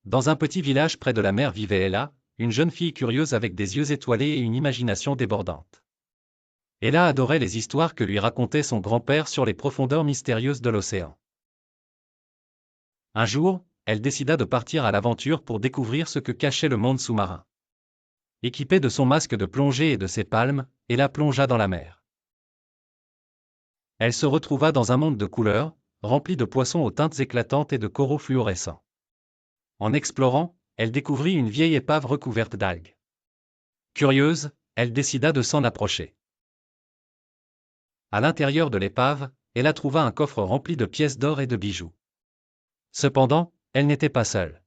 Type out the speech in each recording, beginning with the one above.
Dans un petit village près de la mer vivait Ella, une jeune fille curieuse avec des yeux étoilés et une imagination débordante. Ella adorait les histoires que lui racontait son grand-père sur les profondeurs mystérieuses de l'océan. Un jour, elle décida de partir à l'aventure pour découvrir ce que cachait le monde sous-marin. Équipée de son masque de plongée et de ses palmes, Ella plongea dans la mer. Elle se retrouva dans un monde de couleurs, rempli de poissons aux teintes éclatantes et de coraux fluorescents. En explorant, elle découvrit une vieille épave recouverte d'algues. Curieuse, elle décida de s'en approcher. À l'intérieur de l'épave, Ella trouva un coffre rempli de pièces d'or et de bijoux. Cependant, elle n'était pas seule.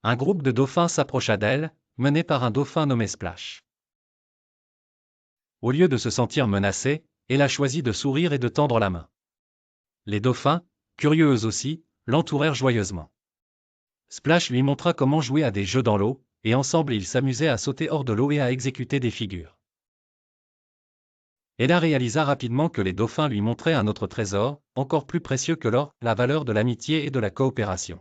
Un groupe de dauphins s'approcha d'elle, mené par un dauphin nommé Splash. Au lieu de se sentir menacée, Ella choisit de sourire et de tendre la main. Les dauphins, curieux eux aussi, l'entourèrent joyeusement. Splash lui montra comment jouer à des jeux dans l'eau, et ensemble ils s'amusaient à sauter hors de l'eau et à exécuter des figures. Ella réalisa rapidement que les dauphins lui montraient un autre trésor, encore plus précieux que l'or, la valeur de l'amitié et de la coopération.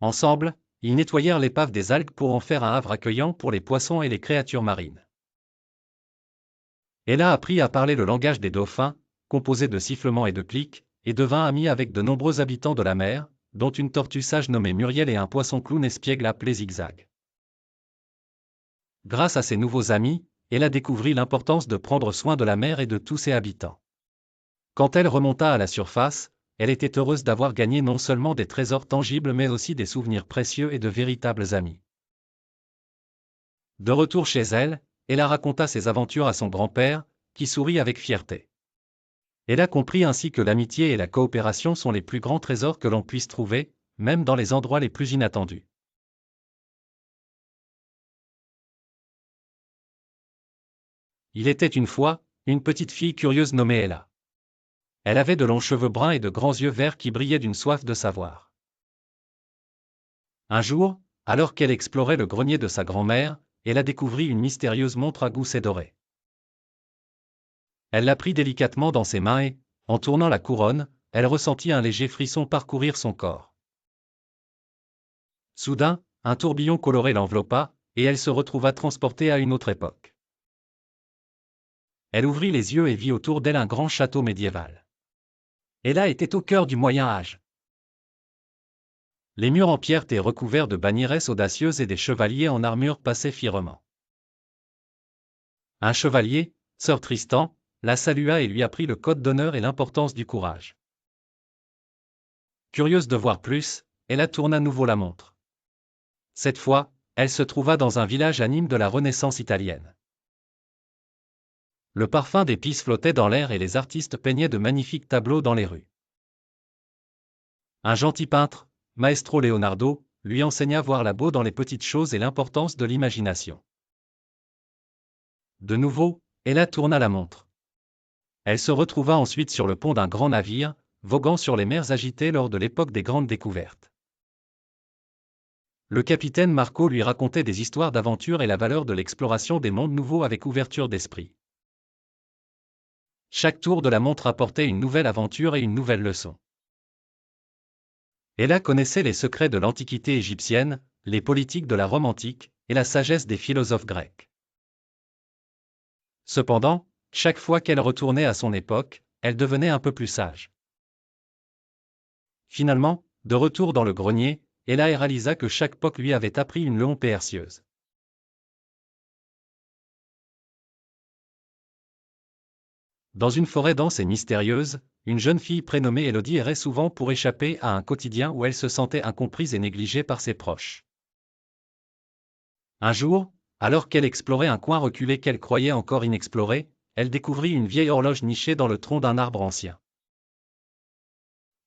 Ensemble, ils nettoyèrent l'épave des algues pour en faire un havre accueillant pour les poissons et les créatures marines. Ella apprit à parler le langage des dauphins, composé de sifflements et de clics, et devint amie avec de nombreux habitants de la mer, dont une tortue sage nommée Muriel et un poisson clown espiègle appelé Zigzag. Grâce à ces nouveaux amis, Ella découvrit l'importance de prendre soin de la mer et de tous ses habitants. Quand elle remonta à la surface, elle était heureuse d'avoir gagné non seulement des trésors tangibles mais aussi des souvenirs précieux et de véritables amis. De retour chez elle, Ella raconta ses aventures à son grand-père, qui sourit avec fierté. Ella comprit ainsi que l'amitié et la coopération sont les plus grands trésors que l'on puisse trouver, même dans les endroits les plus inattendus. Il était une fois, une petite fille curieuse nommée Ella. Elle avait de longs cheveux bruns et de grands yeux verts qui brillaient d'une soif de savoir. Un jour, alors qu'elle explorait le grenier de sa grand-mère, Ella découvrit une mystérieuse montre à gousset doré. Elle la prit délicatement dans ses mains et, en tournant la couronne, elle ressentit un léger frisson parcourir son corps. Soudain, un tourbillon coloré l'enveloppa, et elle se retrouva transportée à une autre époque. Elle ouvrit les yeux et vit autour d'elle un grand château médiéval. Ella était au cœur du Moyen Âge. Les murs en pierre étaient recouverts de bannieresses audacieuses et des chevaliers en armure passaient fièrement. Un chevalier, Sir Tristan, la salua et lui apprit le code d'honneur et l'importance du courage. Curieuse de voir plus, Ella tourna à nouveau la montre. Cette fois, elle se trouva dans un village à Nîmes de la Renaissance italienne. Le parfum d'épices flottait dans l'air et les artistes peignaient de magnifiques tableaux dans les rues. Un gentil peintre, Maestro Leonardo, lui enseigna à voir la beauté dans les petites choses et l'importance de l'imagination. De nouveau, Ella tourna la montre. Elle se retrouva ensuite sur le pont d'un grand navire, voguant sur les mers agitées lors de l'époque des grandes découvertes. Le capitaine Marco lui racontait des histoires d'aventure et la valeur de l'exploration des mondes nouveaux avec ouverture d'esprit. Chaque tour de la montre apportait une nouvelle aventure et une nouvelle leçon. Ella connaissait les secrets de l'Antiquité égyptienne, les politiques de la Rome antique, et la sagesse des philosophes grecs. Cependant, chaque fois qu'elle retournait à son époque, elle devenait un peu plus sage. Finalement, de retour dans le grenier, Ella réalisa que chaque époque lui avait appris une leçon précieuse. Dans une forêt dense et mystérieuse, une jeune fille prénommée Élodie errait souvent pour échapper à un quotidien où elle se sentait incomprise et négligée par ses proches. Un jour, alors qu'elle explorait un coin reculé qu'elle croyait encore inexploré, elle découvrit une vieille horloge nichée dans le tronc d'un arbre ancien.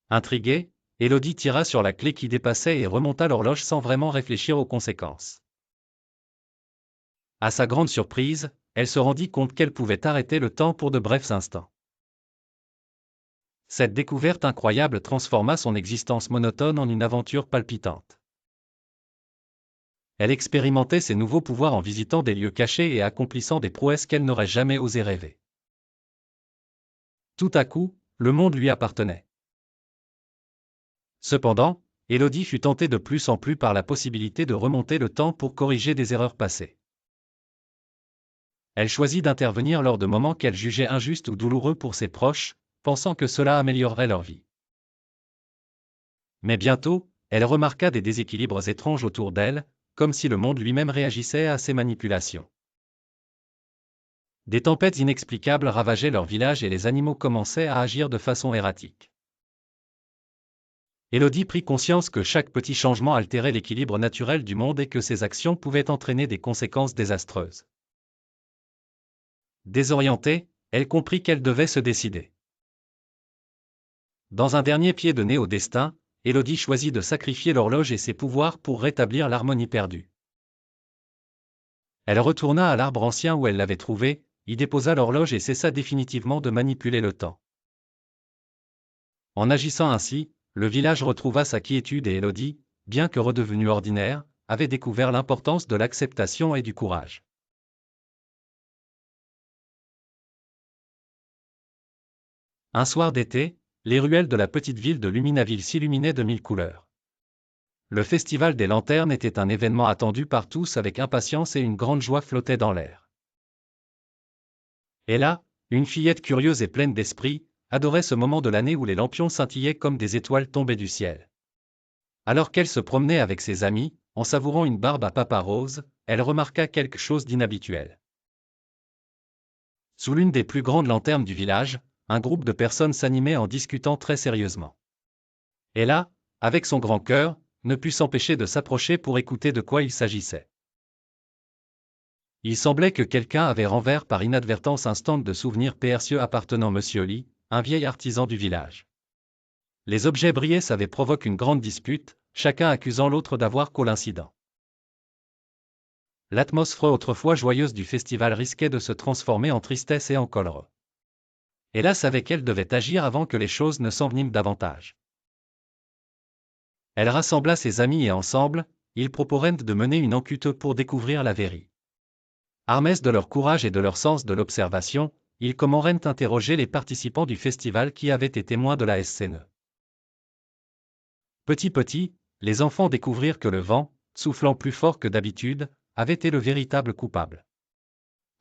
Intriguée, Élodie tira sur la clé qui dépassait et remonta l'horloge sans vraiment réfléchir aux conséquences. À sa grande surprise, elle se rendit compte qu'elle pouvait arrêter le temps pour de brefs instants. Cette découverte incroyable transforma son existence monotone en une aventure palpitante. Elle expérimentait ses nouveaux pouvoirs en visitant des lieux cachés et accomplissant des prouesses qu'elle n'aurait jamais osé rêver. Tout à coup, le monde lui appartenait. Cependant, Élodie fut tentée de plus en plus par la possibilité de remonter le temps pour corriger des erreurs passées. Elle choisit d'intervenir lors de moments qu'elle jugeait injustes ou douloureux pour ses proches, pensant que cela améliorerait leur vie. Mais bientôt, elle remarqua des déséquilibres étranges autour d'elle, comme si le monde lui-même réagissait à ses manipulations. Des tempêtes inexplicables ravageaient leur village et les animaux commençaient à agir de façon erratique. Élodie prit conscience que chaque petit changement altérait l'équilibre naturel du monde et que ses actions pouvaient entraîner des conséquences désastreuses. Désorientée, elle comprit qu'elle devait se décider. Dans un dernier pied de nez au destin, Élodie choisit de sacrifier l'horloge et ses pouvoirs pour rétablir l'harmonie perdue. Elle retourna à l'arbre ancien où elle l'avait trouvé, y déposa l'horloge et cessa définitivement de manipuler le temps. En agissant ainsi, le village retrouva sa quiétude et Élodie, bien que redevenue ordinaire, avait découvert l'importance de l'acceptation et du courage. Un soir d'été, les ruelles de la petite ville de Luminaville s'illuminaient de mille couleurs. Le festival des lanternes était un événement attendu par tous avec impatience et une grande joie flottait dans l'air. Et là, une fillette curieuse et pleine d'esprit, adorait ce moment de l'année où les lampions scintillaient comme des étoiles tombées du ciel. Alors qu'elle se promenait avec ses amis, en savourant une barbe à papa rose, elle remarqua quelque chose d'inhabituel. Sous l'une des plus grandes lanternes du village, un groupe de personnes s'animait en discutant très sérieusement. Et là, avec son grand cœur, ne put s'empêcher de s'approcher pour écouter de quoi il s'agissait. Il semblait que quelqu'un avait renversé par inadvertance un stand de souvenirs précieux appartenant à Monsieur Lee, un vieil artisan du village. Les objets brillaient, ça provoque une grande dispute, chacun accusant l'autre d'avoir causé l'incident. L'atmosphère autrefois joyeuse du festival risquait de se transformer en tristesse et en colère. Hélas, avec elle devait agir avant que les choses ne s'enveniment davantage. Elle rassembla ses amis et ensemble, ils proposèrent de mener une enquête pour découvrir la vérité. Armés de leur courage et de leur sens de l'observation, ils commencèrent à interroger les participants du festival qui avaient été témoins de la scène. Petit, les enfants découvrirent que le vent, soufflant plus fort que d'habitude, avait été le véritable coupable.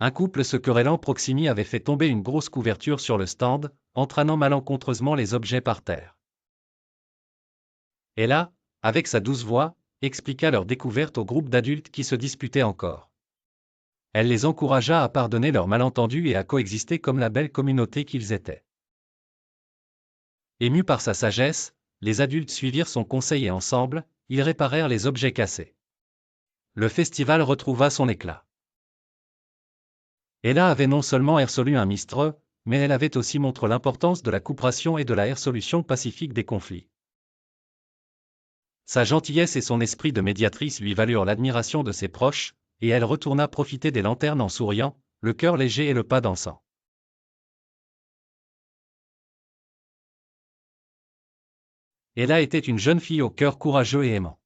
Un couple se querellant proximi avait fait tomber une grosse couverture sur le stand, entraînant malencontreusement les objets par terre. Et là, avec sa douce voix, expliqua leur découverte au groupe d'adultes qui se disputaient encore. Elle les encouragea à pardonner leurs malentendus et à coexister comme la belle communauté qu'ils étaient. Émus par sa sagesse, les adultes suivirent son conseil et ensemble, ils réparèrent les objets cassés. Le festival retrouva son éclat. Ella avait non seulement résolu un mystère, mais elle avait aussi montré l'importance de la coopération et de la résolution pacifique des conflits. Sa gentillesse et son esprit de médiatrice lui valurent l'admiration de ses proches, et elle retourna profiter des lanternes en souriant, le cœur léger et le pas dansant. Ella était une jeune fille au cœur courageux et aimant.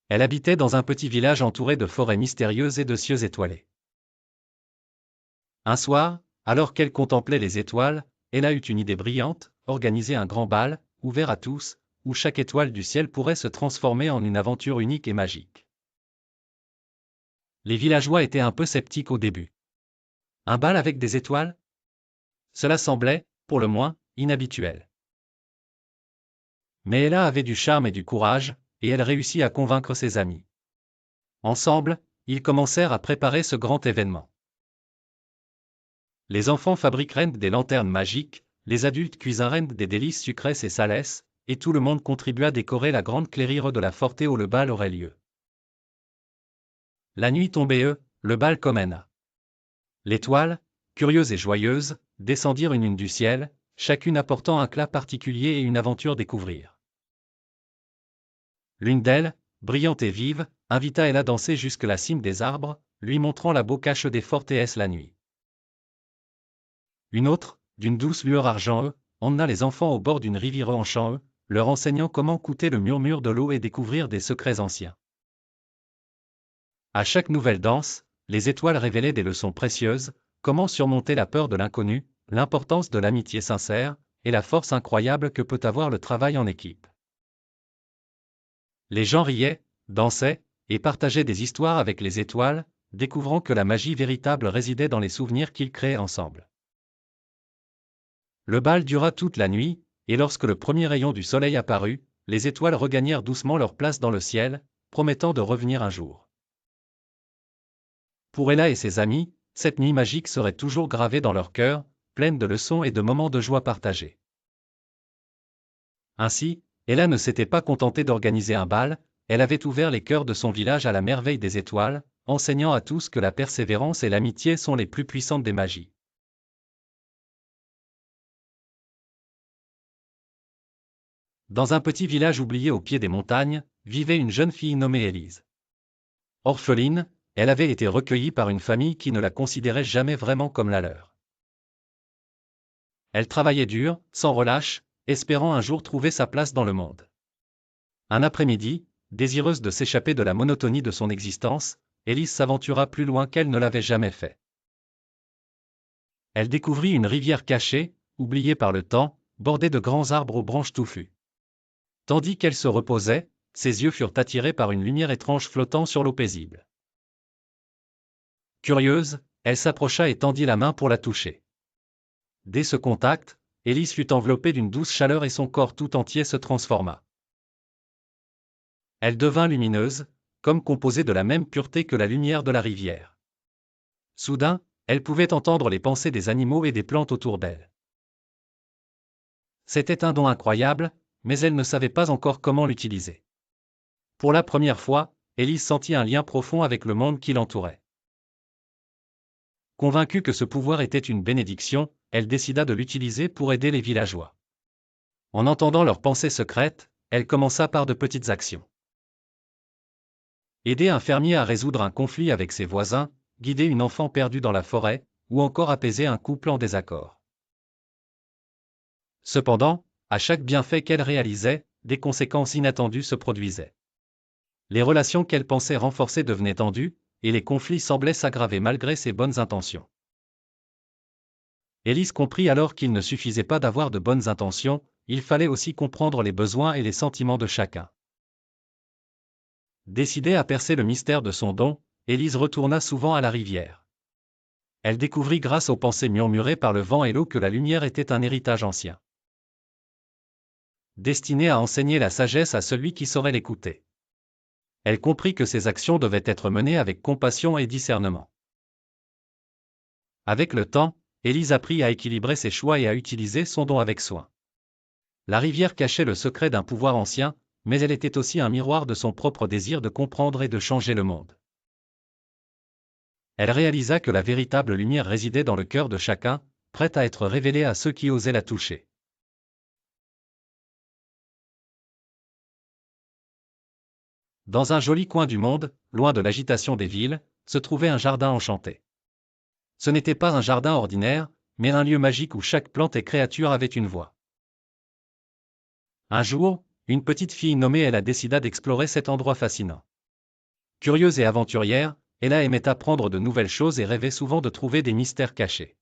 Elle habitait dans un petit village entouré de forêts mystérieuses et de cieux étoilés. Un soir, alors qu'elle contemplait les étoiles, Ella eut une idée brillante, organiser un grand bal, ouvert à tous, où chaque étoile du ciel pourrait se transformer en une aventure unique et magique. Les villageois étaient un peu sceptiques au début. Un bal avec des étoiles? Cela semblait, pour le moins, inhabituel. Mais Ella avait du charme et du courage, et elle réussit à convaincre ses amis. Ensemble, ils commencèrent à préparer ce grand événement. Les enfants fabriquèrent des lanternes magiques, les adultes cuisinrent des délices sucrées et salées, et tout le monde contribua à décorer la grande clairière de la forêt où le bal aurait lieu. La nuit tombait, le bal commença. L'étoile, curieuse et joyeuse, descendirent une du ciel, chacune apportant un éclat particulier et une aventure découvrir. L'une d'elles, brillante et vive, invita Ella à danser jusque la cime des arbres, lui montrant la beau cache des fortesses la nuit. Une autre, d'une douce lueur argent, emmena les enfants au bord d'une rivière en chant, leur enseignant comment écouter le murmure de l'eau et découvrir des secrets anciens. À chaque nouvelle danse, les étoiles révélaient des leçons précieuses, comment surmonter la peur de l'inconnu, l'importance de l'amitié sincère, et la force incroyable que peut avoir le travail en équipe. Les gens riaient, dansaient, et partageaient des histoires avec les étoiles, découvrant que la magie véritable résidait dans les souvenirs qu'ils créaient ensemble. Le bal dura toute la nuit, et lorsque le premier rayon du soleil apparut, les étoiles regagnèrent doucement leur place dans le ciel, promettant de revenir un jour. Pour Ella et ses amis, cette nuit magique serait toujours gravée dans leur cœur, pleine de leçons et de moments de joie partagés. Ainsi, Ella ne s'était pas contentée d'organiser un bal, elle avait ouvert les cœurs de son village à la merveille des étoiles, enseignant à tous que la persévérance et l'amitié sont les plus puissantes des magies. Dans un petit village oublié au pied des montagnes, vivait une jeune fille nommée Élise. Orpheline, elle avait été recueillie par une famille qui ne la considérait jamais vraiment comme la leur. Elle travaillait dur, sans relâche, espérant un jour trouver sa place dans le monde. Un après-midi, désireuse de s'échapper de la monotonie de son existence, Élise s'aventura plus loin qu'elle ne l'avait jamais fait. Elle découvrit une rivière cachée, oubliée par le temps, bordée de grands arbres aux branches touffues. Tandis qu'elle se reposait, ses yeux furent attirés par une lumière étrange flottant sur l'eau paisible. Curieuse, elle s'approcha et tendit la main pour la toucher. Dès ce contact, Élise fut enveloppée d'une douce chaleur et son corps tout entier se transforma. Elle devint lumineuse, comme composée de la même pureté que la lumière de la rivière. Soudain, elle pouvait entendre les pensées des animaux et des plantes autour d'elle. C'était un don incroyable, mais elle ne savait pas encore comment l'utiliser. Pour la première fois, Élise sentit un lien profond avec le monde qui l'entourait. Convaincue que ce pouvoir était une bénédiction, elle décida de l'utiliser pour aider les villageois. En entendant leurs pensées secrètes, elle commença par de petites actions. Aider un fermier à résoudre un conflit avec ses voisins, guider une enfant perdue dans la forêt, ou encore apaiser un couple en désaccord. Cependant, à chaque bienfait qu'elle réalisait, des conséquences inattendues se produisaient. Les relations qu'elle pensait renforcer devenaient tendues, et les conflits semblaient s'aggraver malgré ses bonnes intentions. Élise comprit alors qu'il ne suffisait pas d'avoir de bonnes intentions, il fallait aussi comprendre les besoins et les sentiments de chacun. Décidée à percer le mystère de son don, Élise retourna souvent à la rivière. Elle découvrit grâce aux pensées murmurées par le vent et l'eau que la lumière était un héritage ancien, destiné à enseigner la sagesse à celui qui saurait l'écouter. Elle comprit que ses actions devaient être menées avec compassion et discernement. Avec le temps, Élise apprit à équilibrer ses choix et à utiliser son don avec soin. La rivière cachait le secret d'un pouvoir ancien, mais elle était aussi un miroir de son propre désir de comprendre et de changer le monde. Elle réalisa que la véritable lumière résidait dans le cœur de chacun, prête à être révélée à ceux qui osaient la toucher. Dans un joli coin du monde, loin de l'agitation des villes, se trouvait un jardin enchanté. Ce n'était pas un jardin ordinaire, mais un lieu magique où chaque plante et créature avait une voix. Un jour, une petite fille nommée Ella décida d'explorer cet endroit fascinant. Curieuse et aventurière, Ella aimait apprendre de nouvelles choses et rêvait souvent de trouver des mystères cachés.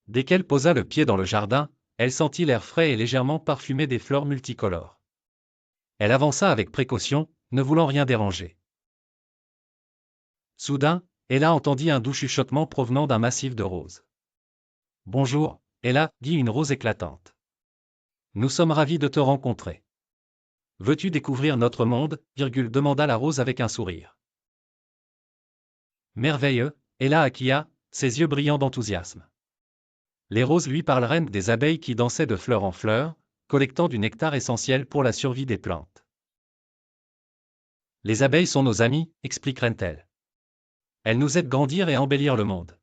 Dès qu'elle posa le pied dans le jardin, elle sentit l'air frais et légèrement parfumé des fleurs multicolores. Elle avança avec précaution, ne voulant rien déranger. Soudain, Ella entendit un doux chuchotement provenant d'un massif de roses. « Bonjour, Ella, dit une rose éclatante. Nous sommes ravis de te rencontrer. Veux-tu découvrir notre monde, demanda la rose avec un sourire. Merveilleux, Ella acquia, ses yeux brillants d'enthousiasme. Les roses lui parlèrent des abeilles qui dansaient de fleur en fleur, collectant du nectar essentiel pour la survie des plantes. Les abeilles sont nos amies, expliquerent-elles. Elles nous aident à grandir et à embellir le monde.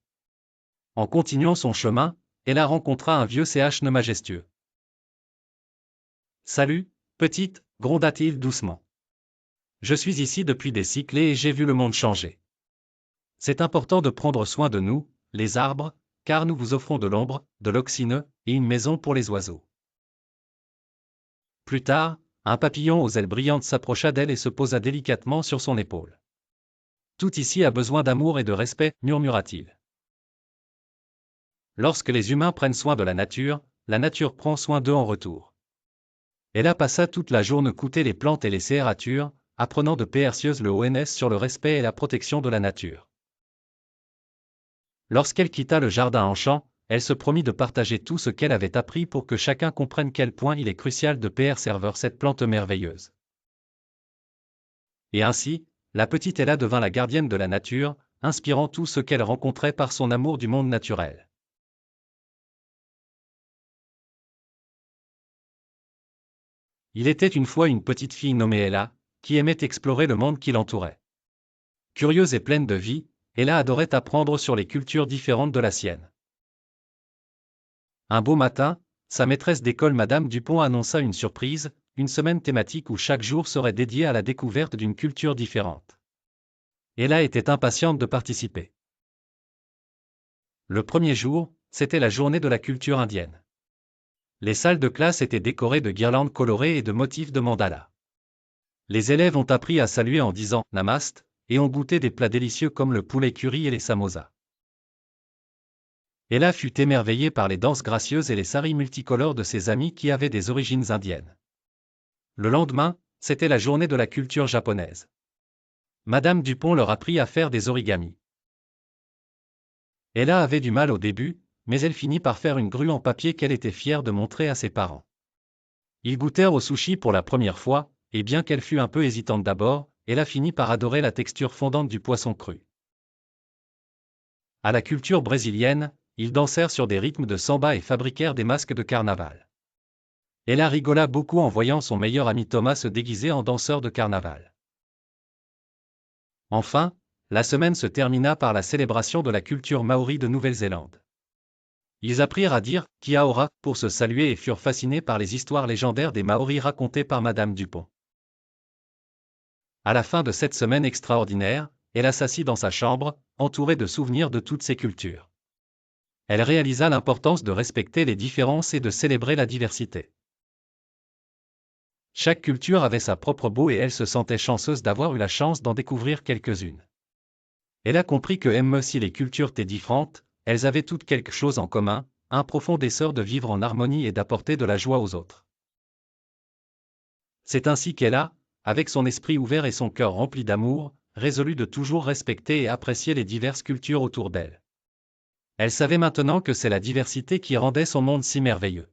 En continuant son chemin, Ella rencontra un vieux CH majestueux. Salut, petite, gronda-t-il doucement. Je suis ici depuis des siècles et j'ai vu le monde changer. C'est important de prendre soin de nous, les arbres, car nous vous offrons de l'ombre, de l'oxygène, et une maison pour les oiseaux. Plus tard, un papillon aux ailes brillantes s'approcha d'elle et se posa délicatement sur son épaule. Tout ici a besoin d'amour et de respect, murmura-t-il. Lorsque les humains prennent soin de la nature prend soin d'eux en retour. Ella passa toute la journée couter les plantes et les cératures, apprenant de Perseus le ONS sur le respect et la protection de la nature. Lorsqu'elle quitta le jardin en chant, elle se promit de partager tout ce qu'elle avait appris pour que chacun comprenne quel point il est crucial de préserver cette plante merveilleuse. Et ainsi, la petite Ella devint la gardienne de la nature, inspirant tout ce qu'elle rencontrait par son amour du monde naturel. Il était une fois une petite fille nommée Ella, qui aimait explorer le monde qui l'entourait. Curieuse et pleine de vie, Ella adorait apprendre sur les cultures différentes de la sienne. Un beau matin, sa maîtresse d'école Madame Dupont annonça une surprise, une semaine thématique où chaque jour serait dédié à la découverte d'une culture différente. Ella était impatiente de participer. Le premier jour, c'était la journée de la culture indienne. Les salles de classe étaient décorées de guirlandes colorées et de motifs de mandala. Les élèves ont appris à saluer en disant « Namaste » et ont goûté des plats délicieux comme le poulet curry et les samosas. Ella fut émerveillée par les danses gracieuses et les saris multicolores de ses amis qui avaient des origines indiennes. Le lendemain, c'était la journée de la culture japonaise. Madame Dupont leur apprit à faire des origamis. Ella avait du mal au début, mais elle finit par faire une grue en papier qu'elle était fière de montrer à ses parents. Ils goûtèrent au sushi pour la première fois, et bien qu'elle fût un peu hésitante d'abord, Ella finit par adorer la texture fondante du poisson cru. À la culture brésilienne, ils dansèrent sur des rythmes de samba et fabriquèrent des masques de carnaval. Ella rigola beaucoup en voyant son meilleur ami Thomas se déguiser en danseur de carnaval. Enfin, la semaine se termina par la célébration de la culture maori de Nouvelle-Zélande. Ils apprirent à dire « Kia ora » pour se saluer et furent fascinés par les histoires légendaires des Maoris racontées par Madame Dupont. À la fin de cette semaine extraordinaire, Ella s'assit dans sa chambre, entourée de souvenirs de toutes ces cultures. Elle réalisa l'importance de respecter les différences et de célébrer la diversité. Chaque culture avait sa propre beau et elle se sentait chanceuse d'avoir eu la chance d'en découvrir quelques-unes. Elle a compris que même si les cultures étaient différentes, elles avaient toutes quelque chose en commun, un profond désir de vivre en harmonie et d'apporter de la joie aux autres. C'est ainsi qu'elle a, avec son esprit ouvert et son cœur rempli d'amour, résolu de toujours respecter et apprécier les diverses cultures autour d'elle. Elle savait maintenant que c'est la diversité qui rendait son monde si merveilleux.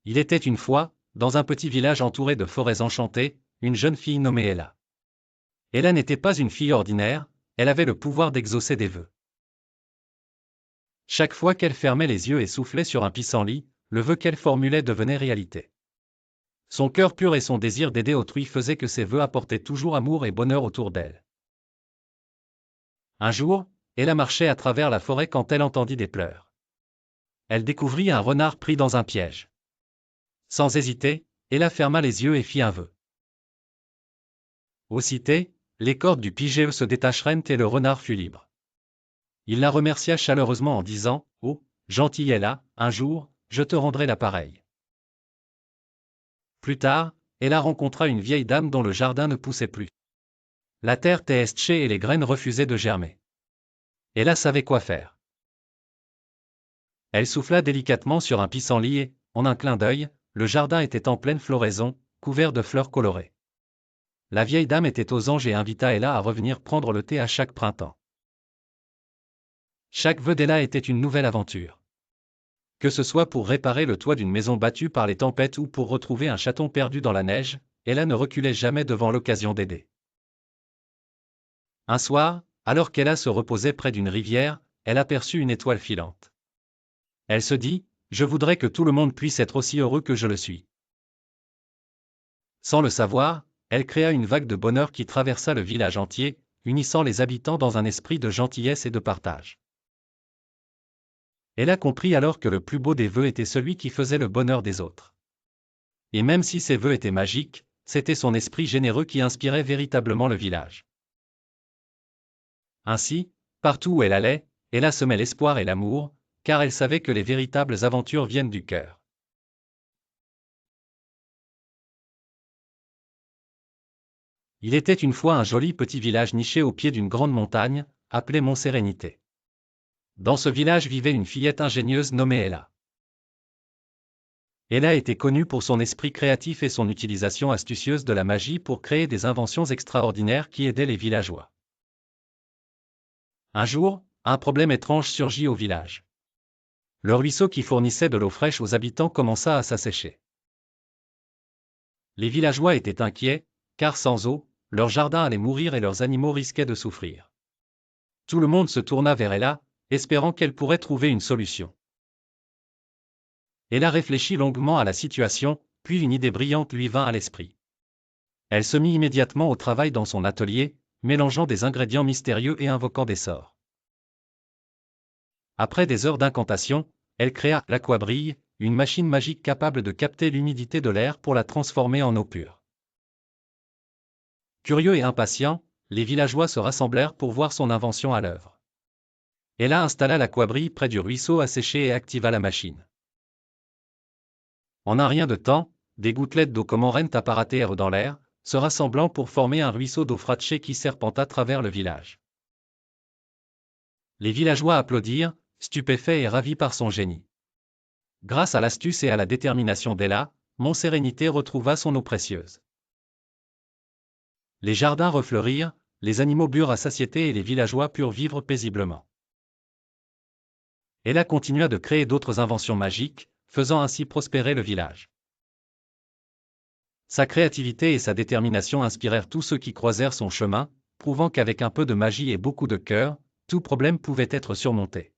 Il était une fois, dans un petit village entouré de forêts enchantées, une jeune fille nommée Ella. Ella n'était pas une fille ordinaire, elle avait le pouvoir d'exaucer des vœux. Chaque fois qu'elle fermait les yeux et soufflait sur un pissenlit, le vœu qu'elle formulait devenait réalité. Son cœur pur et son désir d'aider autrui faisaient que ses vœux apportaient toujours amour et bonheur autour d'elle. Un jour, Ella marchait à travers la forêt quand elle entendit des pleurs. Elle découvrit un renard pris dans un piège. Sans hésiter, Ella ferma les yeux et fit un vœu. Aussitôt, les cordes du pigeon se détachèrent et le renard fut libre. Il la remercia chaleureusement en disant « Oh, gentille Ella, un jour, je te rendrai l'appareil. » Plus tard, Ella rencontra une vieille dame dont le jardin ne poussait plus. La terre était séchée et les graines refusaient de germer. Ella savait quoi faire. Elle souffla délicatement sur un pissenlit et, en un clin d'œil, le jardin était en pleine floraison, couvert de fleurs colorées. La vieille dame était aux anges et invita Ella à revenir prendre le thé à chaque printemps. Chaque vœu d'Ella était une nouvelle aventure. Que ce soit pour réparer le toit d'une maison battue par les tempêtes ou pour retrouver un chaton perdu dans la neige, Ella ne reculait jamais devant l'occasion d'aider. Un soir, alors qu'Ella se reposait près d'une rivière, elle aperçut une étoile filante. Elle se dit, « Je voudrais que tout le monde puisse être aussi heureux que je le suis. » Sans le savoir, elle créa une vague de bonheur qui traversa le village entier, unissant les habitants dans un esprit de gentillesse et de partage. Elle a compris alors que le plus beau des vœux était celui qui faisait le bonheur des autres. Et même si ses vœux étaient magiques, c'était son esprit généreux qui inspirait véritablement le village. Ainsi, partout où elle allait, Ella semait l'espoir et l'amour, car elle savait que les véritables aventures viennent du cœur. Il était une fois un joli petit village niché au pied d'une grande montagne, appelé Mont Sérénité. Dans ce village vivait une fillette ingénieuse nommée Ella. Ella était connue pour son esprit créatif et son utilisation astucieuse de la magie pour créer des inventions extraordinaires qui aidaient les villageois. Un jour, un problème étrange surgit au village. Le ruisseau qui fournissait de l'eau fraîche aux habitants commença à s'assécher. Les villageois étaient inquiets, car sans eau, leurs jardins allaient mourir et leurs animaux risquaient de souffrir. Tout le monde se tourna vers Ella, espérant qu'elle pourrait trouver une solution. Ella réfléchit longuement à la situation, puis une idée brillante lui vint à l'esprit. Elle se mit immédiatement au travail dans son atelier, mélangeant des ingrédients mystérieux et invoquant des sorts. Après des heures d'incantation, elle créa l'Aquabrille, une machine magique capable de capter l'humidité de l'air pour la transformer en eau pure. Curieux et impatients, les villageois se rassemblèrent pour voir son invention à l'œuvre. Ella installa l'Aquabrille près du ruisseau asséché et activa la machine. En un rien de temps, des gouttelettes d'eau comorrentes apparaissèrent dans l'air, se rassemblant pour former un ruisseau d'eau fracchée qui serpenta à travers le village. Les villageois applaudirent, stupéfaits et ravis par son génie. Grâce à l'astuce et à la détermination d'Ella, Montsérénité retrouva son eau précieuse. Les jardins refleurirent, les animaux burent à satiété et les villageois purent vivre paisiblement. Ella continua de créer d'autres inventions magiques, faisant ainsi prospérer le village. Sa créativité et sa détermination inspirèrent tous ceux qui croisèrent son chemin, prouvant qu'avec un peu de magie et beaucoup de cœur, tout problème pouvait être surmonté.